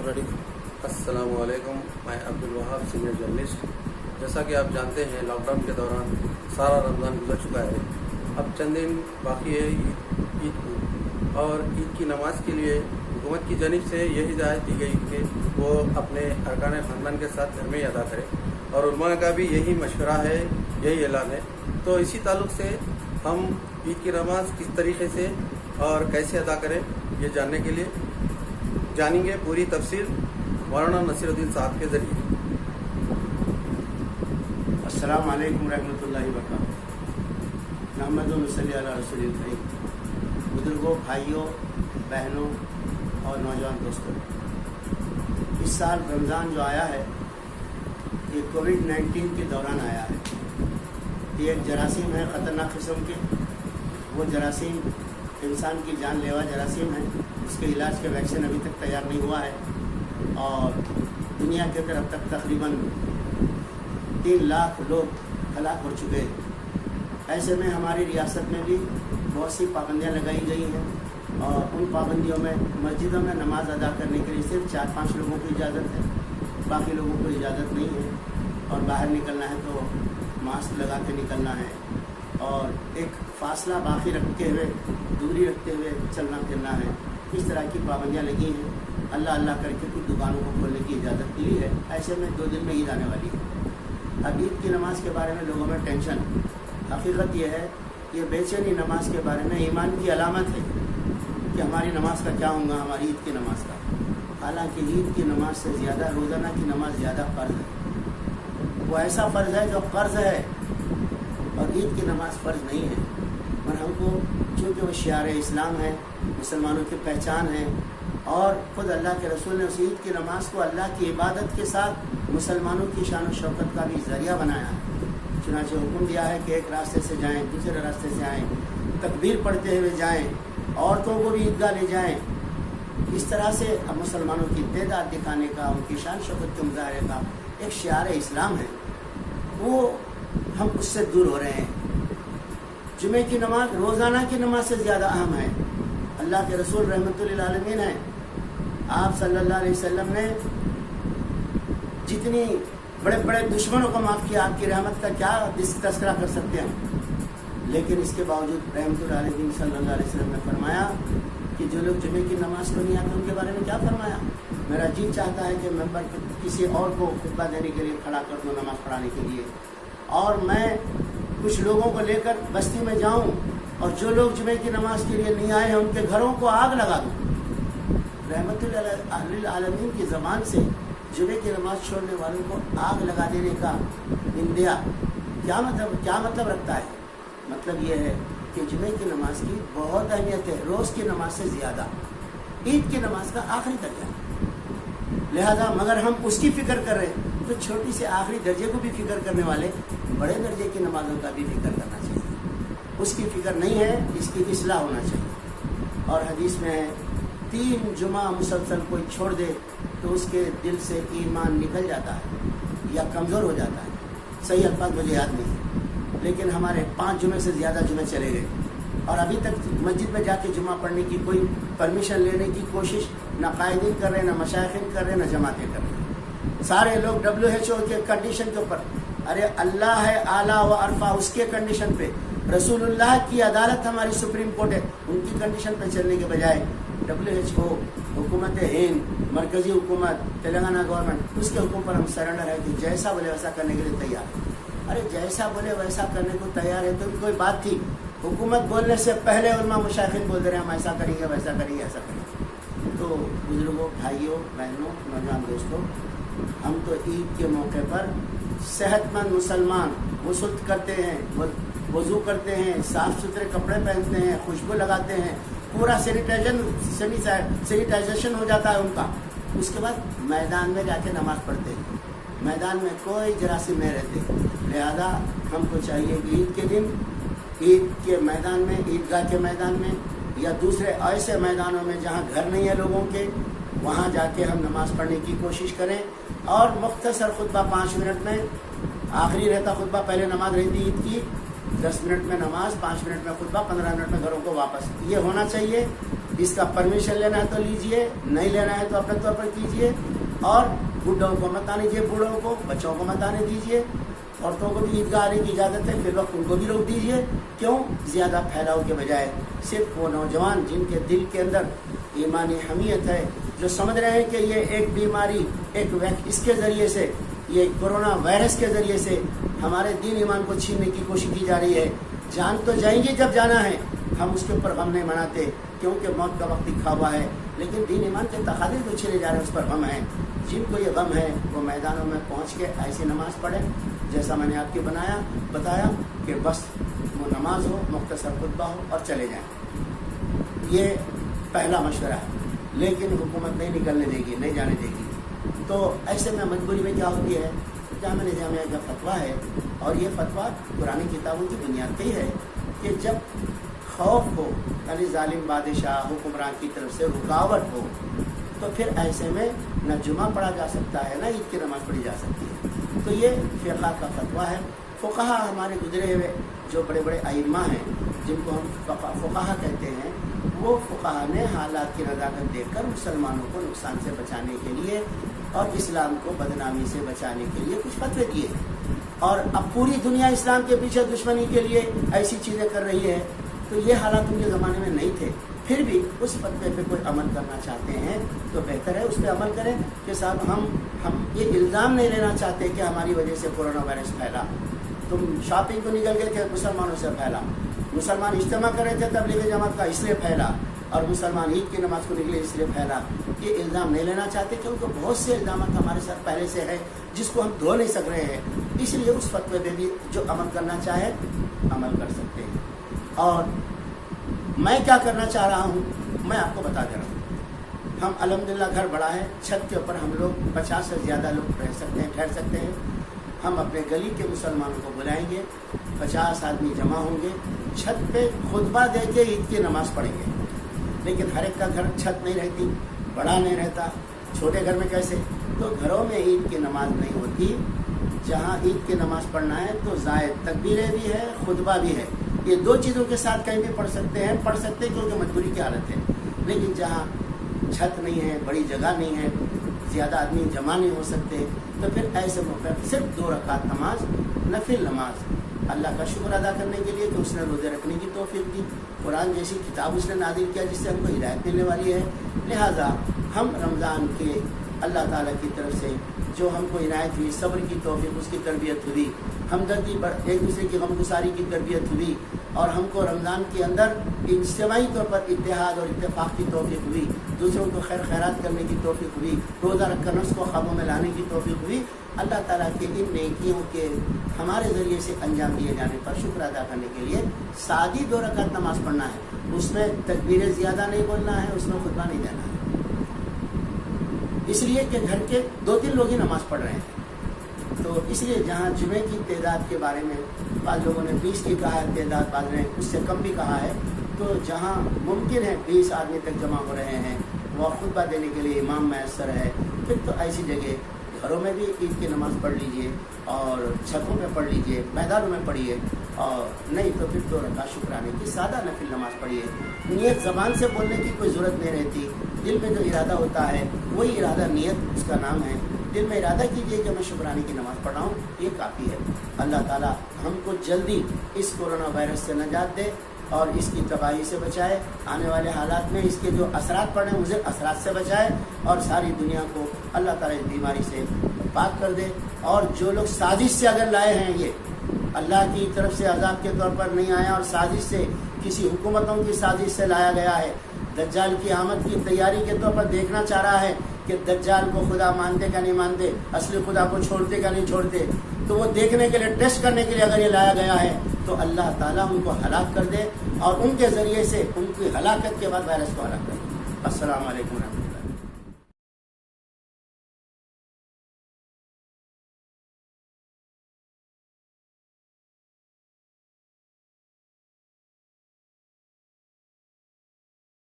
Ready. अस्सलाम वालेकुम, मैं अब्दुल वहाब सीनियर जर्नलिस्ट। जैसा कि आप जानते हैं, लॉकडाउन के दौरान सारा रमज़ान गुजर चुका है। अब चंद दिन बाकी है ईद को, और ईद की नमाज के लिए हुकूमत की जानिब से यही हिदायत दी गई कि वो अपने अरकान ख़ानदान के साथ घर में ही अदा करें, और उलमा का भी यही मशवरा है, यही ऐलान है। तो इसी ताल्लुक़ से हम ईद की नमाज किस तरीके से और कैसे अदा करें, ये जानने के लिए जानेंगे पूरी तफसील मौलाना नसीरुद्दीन साहब के ज़रिए। अस्सलाम वालेकुम रहमतुल्लाहि व बरकातहू। नहमदु व नसल्ली अला रसूलिल करीम। बुजुर्गों, भाइयों, बहनों और नौजवान दोस्तों, इस साल रमज़ान जो आया है ये कोविड-19 के दौरान आया है। ये एक जरासीम है, ख़तरनाक किस्म के। वो जरासीम इंसान की जानलेवा जरासीम है। इसके इलाज के वैक्सीन अभी तक तैयार नहीं हुआ है, और दुनिया के अंदर अब तक तकरीबन 3 लाख लोग हलाक हो चुके हैं। ऐसे में हमारी रियासत में भी बहुत सी पाबंदियां लगाई गई हैं, और उन पाबंदियों में मस्जिदों में नमाज अदा करने के लिए सिर्फ 4-5 लोगों को इजाज़त है, बाकी लोगों को इजाज़त नहीं है। और बाहर निकलना है तो मास्क लगा के निकलना है, और एक फासला बाकी रखते हुए, दूरी रखते हुए चलना फिरना है। इस तरह की पाबंदियाँ लगी हैं। अल्लाह अल्लाह करके कुछ दुकानों को खोलने की इजाज़त मिली है। ऐसे में 2 दिन में ईद आने वाली है। अब ईद की नमाज के बारे में लोगों में टेंशन। हकीकत यह है, ये बेचैनी नमाज के बारे में ईमान की अलामत है कि हमारी नमाज का क्या होगा, हमारी ईद की नमाज का। हालांकि ईद की नमाज से ज़्यादा रोज़ाना की नमाज ज़्यादा फ़र्ज़ है। वो ऐसा फ़र्ज़ है जो फ़र्ज़ है, और ईद की नमाज फ़र्ज़ नहीं है। पर हमको चूँकि वो शियार इस्लाम है, मुसलमानों की पहचान है, और ख़ुद अल्लाह के रसूल ने उस ईद की नमाज को अल्लाह की इबादत के साथ मुसलमानों की शान और शौकत का भी ज़रिया बनाया है। चुनांचे हुक्म दिया है कि एक रास्ते से जाएं, दूसरे रास्ते से आएँ, तकबीर पढ़ते हुए जाएं, औरतों को भी ईदगाह ले जाएं। इस तरह से अब मुसलमानों की तादाद दिखाने का, उनकी शान शौकत के मुजाहरे का एक शियार इस्लाम है, वो हम उससे दूर हो रहे हैं। जुमे की नमाज रोज़ाना की नमाज से ज़्यादा अहम है। अल्लाह के रसूल रहमतुल लिल आलमीन है। आप सल्लल्लाहु अलैहि वसल्लम ने जितनी बड़े बड़े दुश्मनों को माफ़ किया, आपकी रहमत का क्या तस्करा कर सकते हैं। लेकिन इसके बावजूद रहमतुल लिल आलमीन सल्लल्लाहु अलैहि वसल्लम ने फरमाया कि जो लोग जुमे की नमाज को नहीं आते उनके बारे में क्या फरमाया। मेरा जी चाहता है कि मेंबर किसी और को खुतबा देने के लिए खड़ा कर दो, नमाज पढ़ाने के लिए, और मैं कुछ लोगों को लेकर बस्ती में जाऊं, और जो लोग जुमे की नमाज के लिए नहीं आए हैं उनके घरों को आग लगा दूं। रहमतुल लिल आलमीन की ज़बान से जुमे की नमाज छोड़ने वालों को आग लगा देने का इंदिया क्या मतलब रखता है। मतलब ये है कि जुमे की नमाज की बहुत अहमियत है, रोज़ की नमाज से ज़्यादा ईद की नमाज का आखिरी दर्जा। लिहाजा मगर हम उसकी फ़िक्र कर रहे हैं तो छोटी से आखिरी दर्जे को भी फिक्र करने वाले बड़े दर्जे की नमाजों का भी फिक्र करना चाहिए। उसकी फिक्र नहीं है, इसकी इस्लाह होना चाहिए। और हदीस में है, 3 जुमा मुसलसल कोई छोड़ दे तो उसके दिल से ईमान निकल जाता है या कमज़ोर हो जाता है। सही अल्फाज मुझे याद नहीं, लेकिन हमारे 5 जुमे से ज़्यादा जुमे चले गए, और अभी तक मस्जिद में जाके जुमा पढ़ने की कोई परमिशन लेने की कोशिश ना कायदीन कर रहे, ना मशाइखीन कर रहे, ना जमातें कर रहे। सारे लोग WHO के कंडीशन के ऊपर, अरे अल्लाह है आला व अरफा, उसके कंडीशन पे, रसूलुल्लाह की अदालत हमारी सुप्रीम कोर्ट है, उनकी कंडीशन पे चलने के बजाय WHO, हुकूमत हिंद, मरकज़ी हुकूमत, तेलंगाना गवर्नमेंट, उसके हुक्म पर हम सरेंडर है कि जैसा बोले वैसा करने के लिए तैयार है। अरे जैसा बोले वैसा करने को तैयार है तो भी कोई बात थी। हुकूमत बोलने से पहले उलमा मुशाइखीन बोल दे रहे हैं हम ऐसा करेंगे, वैसा करेंगे, ऐसा करेंगे। तो बुजुर्गों, भाइयों, बहनों, नौजवान दोस्तों, हम तो ईद के मौके पर सेहतमंद मुसलमान गुस्ल करते हैं, वज़ू करते हैं, साफ़ सुथरे कपड़े पहनते हैं, खुशबू लगाते हैं, पूरा सैनिटाइजेशन हो जाता है उनका। उसके बाद मैदान में जाके नमाज़ पढ़ते हैं। मैदान में कोई जरासीम नहीं रहते। लिहाजा हमको चाहिए कि ईद के दिन ईद के मैदान में, ईदगाह के मैदान में, या दूसरे ऐसे मैदानों में जहाँ घर नहीं है लोगों के, वहाँ जाके हम नमाज़ पढ़ने की कोशिश करें। और मुख्तसर खुतबा 5 मिनट में, आखिरी रहता खुतबा, पहले नमाज रहती ईद की, 10 मिनट में नमाज, 5 मिनट में खुतबा, 15 मिनट में घरों को वापस। ये होना चाहिए। इसका परमिशन लेना है तो लीजिए, नहीं लेना है तो अपने तौर पर कीजिए। और बुढ़ों को मत आने दीजिए, बूढ़ों को, बच्चों को मत आने दीजिए। औरतों को भी ईदगाह आने की इजाज़त है, फिर वक्त उनको भी रोक दीजिए। क्यों? ज़्यादा फैलाव के बजाय सिर्फ वो नौजवान जिनके दिल के अंदर ईमानी हमीयत है, जो समझ रहे हैं कि ये एक बीमारी, इसके ज़रिए से, ये कोरोना वायरस के ज़रिए से हमारे दीन ईमान को छीनने की कोशिश की जा रही है। जान तो जाएंगे जब जाना है, हम उसके ऊपर गम नहीं मनाते क्योंकि मौत का वक्त लिखा हुआ है, लेकिन दीन ईमान के तकाज़े जो छीने जा रहे हैं उस पर गम है। जिनको ये गम है वो मैदानों में पहुँच के ऐसी नमाज पढ़ें जैसा मैंने आपको बताया कि बस वो नमाज हो, मुख्तसर खुतबा हो और चले जाएं। ये पहला मशवरा है, लेकिन हुकूमत नहीं निकलने देगी, नहीं जाने देगी। तो ऐसे में मजबूरी में क्या होती है, जामिया निज़ामिया का फतवा है, और ये फतवा पुरानी किताबों की बुनियाद पे ही है कि जब खौफ हो, यानी जालिम बादशाह हुक्मरान की तरफ से रुकावट हो, तो फिर ऐसे में न जुमा पढ़ा जा सकता है, न ईद की नमाज़ पढ़ी जा सकती है। तो ये फ़िक़्ह का फतवा है। फ़ुक़हा हमारे गुजरे हुए जो बड़े बड़े अइम्मा हैं, जिनको हम फ़ुक़हा कहते हैं, वो फ़ुक़हा ने हालात की नज़ाकत देखकर मुसलमानों को नुकसान से बचाने के लिए और इस्लाम को बदनामी से बचाने के लिए कुछ फतवे दिए। और अब पूरी दुनिया इस्लाम के पीछे दुश्मनी के लिए ऐसी चीज़ें कर रही है, तो ये हालात उनके ज़माने में नहीं थे। फिर भी उस फतवे पे कोई अमल करना चाहते हैं तो बेहतर है उस पर अमल करें कि साहब हम ये इल्ज़ाम नहीं लेना चाहते कि हमारी वजह से कोरोना वायरस फैला। तुम शॉपिंग को निकल गए थे, मुसलमानों से फैला। मुसलमान इज्तिमा कर रहे थे तबलीग जमात का, इसलिए फैला। और मुसलमान ईद की नमाज को निकले इसलिए फैला। ये इल्ज़ाम नहीं लेना चाहते क्योंकि बहुत से इल्ज़ाम हमारे साथ पहले से है जिसको हम धो नहीं सक रहे हैं। इसलिए उस फतवे पे भी जो अमल करना चाहे अमल कर सकते हैं। और मैं क्या करना चाह रहा हूँ मैं आपको बता दे रहा हूँ। हम अल्हम्दुलिल्लाह घर बड़ा है, छत के ऊपर हम लोग 50 से ज़्यादा लोग रह सकते हैं, ठहर सकते हैं। हम अपने गली के मुसलमानों को बुलाएंगे, 50 आदमी जमा होंगे, छत पे खुतबा दे के ईद की नमाज़ पढ़ेंगे। लेकिन हर एक का घर छत नहीं रहती, बड़ा नहीं रहता, छोटे घर में कैसे, तो घरों में ईद की नमाज नहीं होती। जहाँ ईद की नमाज़ पढ़ना है तो ज़ायद तकबीरें भी है, खुतबा भी है। ये दो चीज़ों के साथ कहीं भी पढ़ सकते हैं क्योंकि मजबूरी की हालत है। लेकिन जहाँ छत नहीं है, बड़ी जगह नहीं है, ज़्यादा आदमी जमा नहीं हो सकते, तो फिर ऐसे मौके पर सिर्फ 2 रकात नमाज, नफिल नमाज, अल्लाह का शुक्र अदा करने के लिए कि उसने रोज़े रखने की तौफीक दी। कुरान जैसी किताब उसने नादिल किया जिससे हमको हिदायत मिलने वाली है। लिहाजा हम रमज़ान के अल्लाह ताला की तरफ से जो हमको इनायत हुई, सब्र की तौफीक, उसकी तरबियत हुई, हमदर्दी पर एक दूसरे की गमगुसारी की तरबियत हुई, और हमको रमज़ान के अंदर इज्तिमाई तौर पर इत्तेहाद और इत्तेफाक की तौफीक हुई, दूसरों को खैर खैरात करने की तौफीक हुई, रोज़ा रखकर नफ्स को ख्वाबों में लाने की तौफीक हुई। अल्लाह ताला के इन नेकियों के हमारे ज़रिए से अंजाम दिए जाने पर शुक्र अदा करने के लिए सादी 2 रकात नमाज़ पढ़ना है। उसमें तकबीरें ज़्यादा नहीं बोलना है, उसमें खुतबा नहीं देना है, इसलिए कि घर के 2-3 लोग ही नमाज़ पढ़ रहे हैं। तो इसलिए जहाँ जुमे की तादाद के बारे में बाद लोगों ने 20 की कहा है तादाद, बाद ने उससे कम भी कहा है, तो जहाँ मुमकिन है 20 आदमी तक जमा हो रहे हैं, वह खुतबा देने के लिए इमाम मैसर है, फिर तो ऐसी जगह घरों में भी ईद की नमाज़ पढ़ लीजिए और छतों में पढ़ लीजिए, मैदानों में पढ़िए, और नहीं तो फिर 2 रकात शुक्राने की सादा नफिल नमाज़ पढ़िए। नियत ज़बान से बोलने की कोई ज़रूरत नहीं रहती, दिल में जो इरादा होता है वही इरादा नियत उसका नाम है। दिल में इरादा कीजिए कि मैं शुक्राने की नमाज़ पढ़ रहा हूँ, ये काफ़ी है। अल्लाह ताला हमको जल्दी इस कोरोना वायरस से नजात दे और इसकी तबाही से बचाए, आने वाले हालात में इसके जो असरात पड़े मुझे असरात से बचाए, और सारी दुनिया को अल्लाह ताला इस बीमारी से पाक कर दे। और जो लोग साजिश से अगर लाए हैं, ये अल्लाह की तरफ से अजाब के तौर पर नहीं आया और साजिश से, किसी हुकूमतों की साजिश से लाया गया है, दज्जाल की आमद की तैयारी के तौर पर देखना चाह रहा है कि दज्जाल को खुदा मानते का नहीं मानते, असली खुदा को छोड़ते का नहीं छोड़ते, तो वो देखने के लिए, टेस्ट करने के लिए अगर ये लाया गया है तो अल्लाह ताला उनको हलाक कर दे और उनके ज़रिए से उनकी हलाकत के बाद वायरस को हलाक कर दे। अस्सलाम वालेकुम।